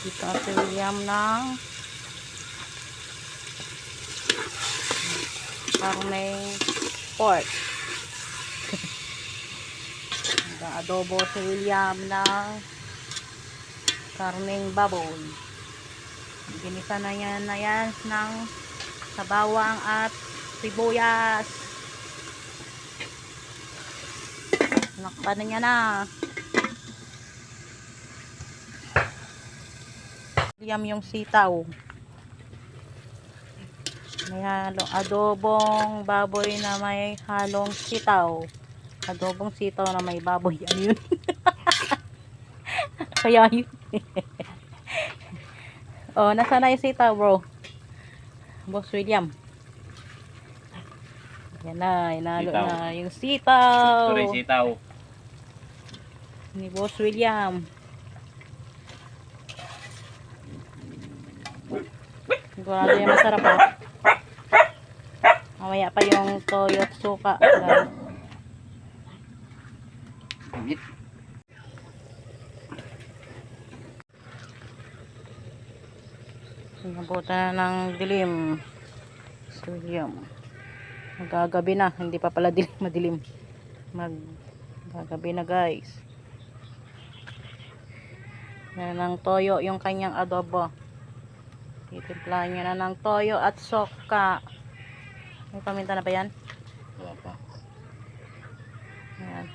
Dito si William ng karneng pork. Adobo si William ng karneng baboy. Ginisa na yan ng sabawang at sibuyas. Nakpan na niya na. William yung sitaw. May halong adobong baboy na may halong sitaw. Adobong sitaw na may baboy. Ano yun? Kaya yun. Oh, nasa na yung sitaw, bro? Boss William. Yan na, inalo Sitaw. na yung sitaw. Ito rin sitaw. Ni Boss William. Sigurado yung masarap, oh. Mamaya pa yung toyo at suka. Nabutan na ng dilim. So, yun. Magagabi na. Hindi pa pala dilim, madilim. Magagabi na, guys. Yan ng toyo yung kanyang adobo. Titimplahan niya na ng toyo at soka. May paminta na ba yan? Wala pa. Ayan.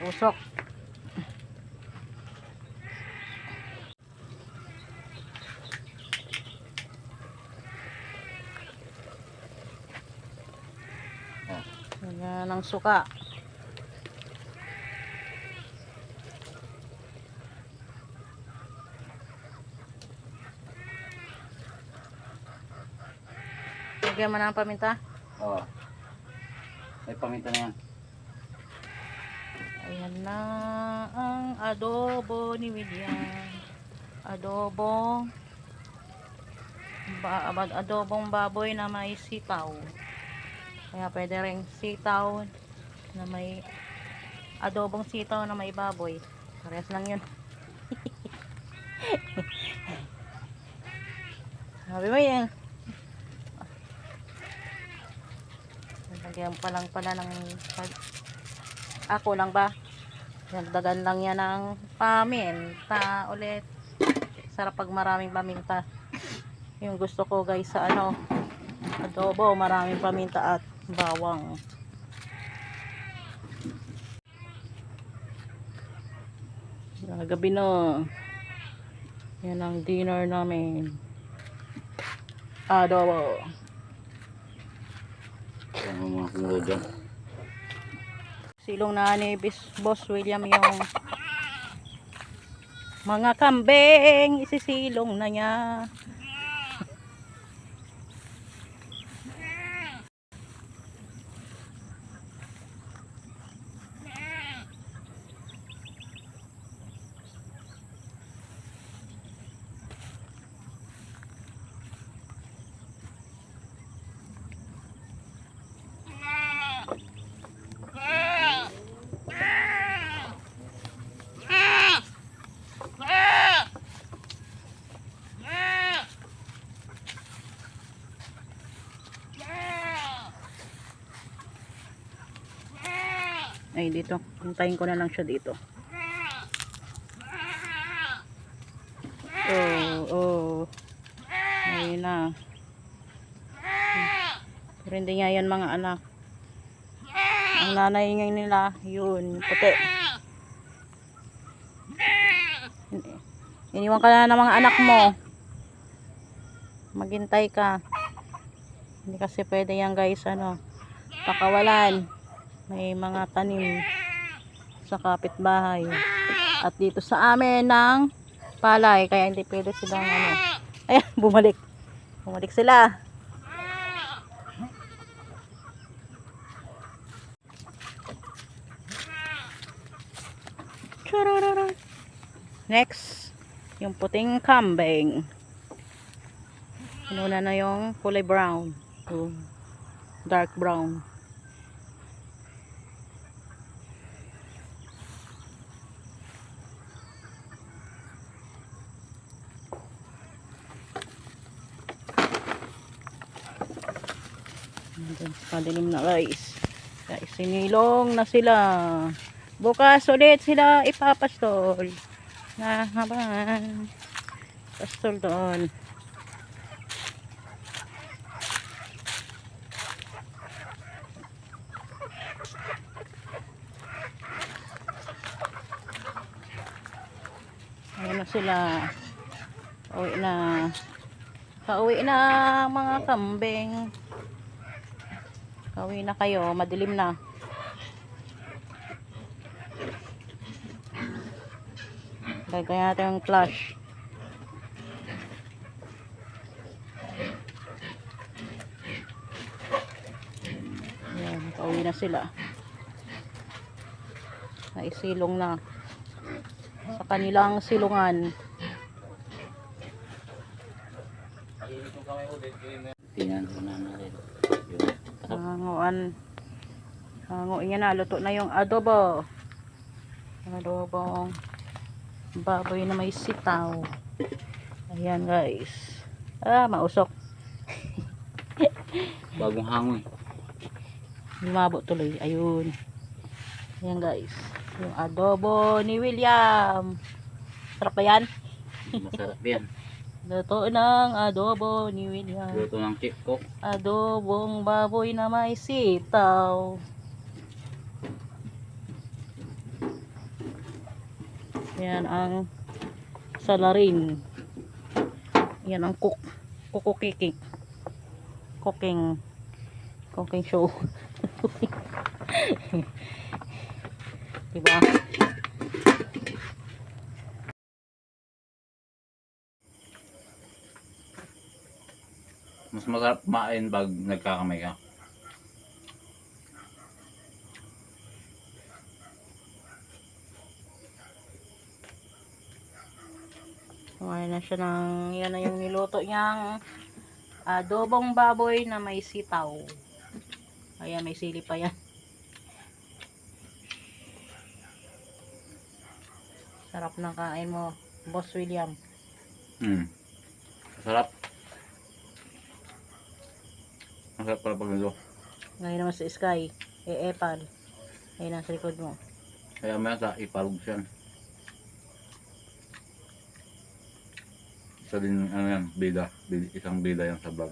Usok. Ayan ang suka. Lagyan mo na ang paminta. Oo. May paminta na yan. Ayan na ang adobo ni William. Adobong baboy na may sitaw. Kaya pwede rin sitaw na may adobong sitaw na may baboy. Parehas lang yun. Sabi mo yan. Lagyan pa lang pala ng ako lang ba? Nagdagan lang yan ng paminta ulit. Sarap pag maraming paminta. Yung gusto ko guys sa ano, adobo, maraming paminta at bawang. Gabi na. Yan ang dinner namin. Adobo. Yan ang mga sunod dyan. Silong na ni Boss William yung mga kambing. Isisilong na niya. Ay, dito. Hintayin ko na lang siya dito. Oh. Ayun na. Pero hindi nga yan mga anak. Ang nanay ngayon nila, yun, puti. Iniwan ka na ng mga anak mo. Maghintay ka. Hindi kasi pwede yan guys, ano, pakawalan. May mga tanim sa kapitbahay at dito sa amin ng palay, kaya hindi pwede silang ano. Ayan, bumalik sila. Chararara. Next, yung puting kambing. Inuna na yung kulay brown. Dark brown. Padilim na guys. Guys, sinilong na sila. Bukas ulit sila ipapastol. Na habang pastol doon. Ayan na sila. Uwi na. Pauwi na mga kambing. Pauwi na kayo. Madilim na. Lagyan natin yung flash. Ayan. Pauwi na sila. Naisilong na. Sa kanilang silungan. Tingnan ko na natin. Hanguan. Hanguin niya na. Luto na yung adobo. Adobong baboy na may sitaw. Ayan guys. Mausok. Bagong hangoy. Lumabo tuloy. Ayun. Ayan guys. Yung adobo ni William. Sarap ba yan? Masarap yan. Luto ng adobo ni William. Luto ng chick cook. Adobong baboy na may sitaw. Yan ang salarin. Yan ang cooking show. Diba? Mas masarap kumain pag nagkakamay ka. Kumain na siya ng, yan na yung niluto niyang adobong baboy na may sitaw. Ayan, may sili pa yan. Sarap ng kain mo, Boss William. Masarap. Masarap pala pag nito. Ngayon naman sa Sky, epal. Ayun ang sa likod mo. Kaya may sa ipalog siya. Isa din ano yan, bida. Isang bida yan sa vlog.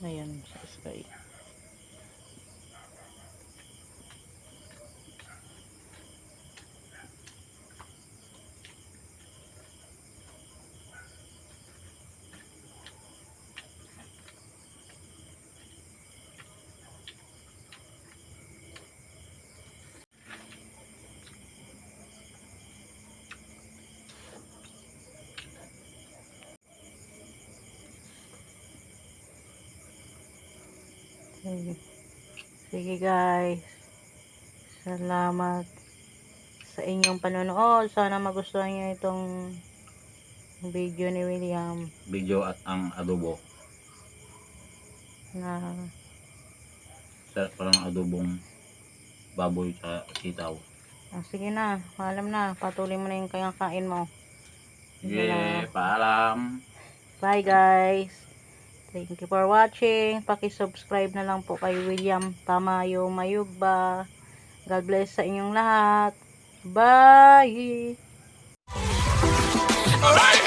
Ayan sa Sky. Sige guys, salamat sa inyong panonood. Sana magustuhan nyo itong video ni William Video at ang adobo. na Sarap pala ng adobong baboy sa sitaw. sige na, paalam na, patuloy mo na yung kain mo. Sige, paalam. Bye guys, thank you for watching. Paki-subscribe na lang po kay William Tamayo Mayugba. God bless sa inyong lahat. Bye. Alright.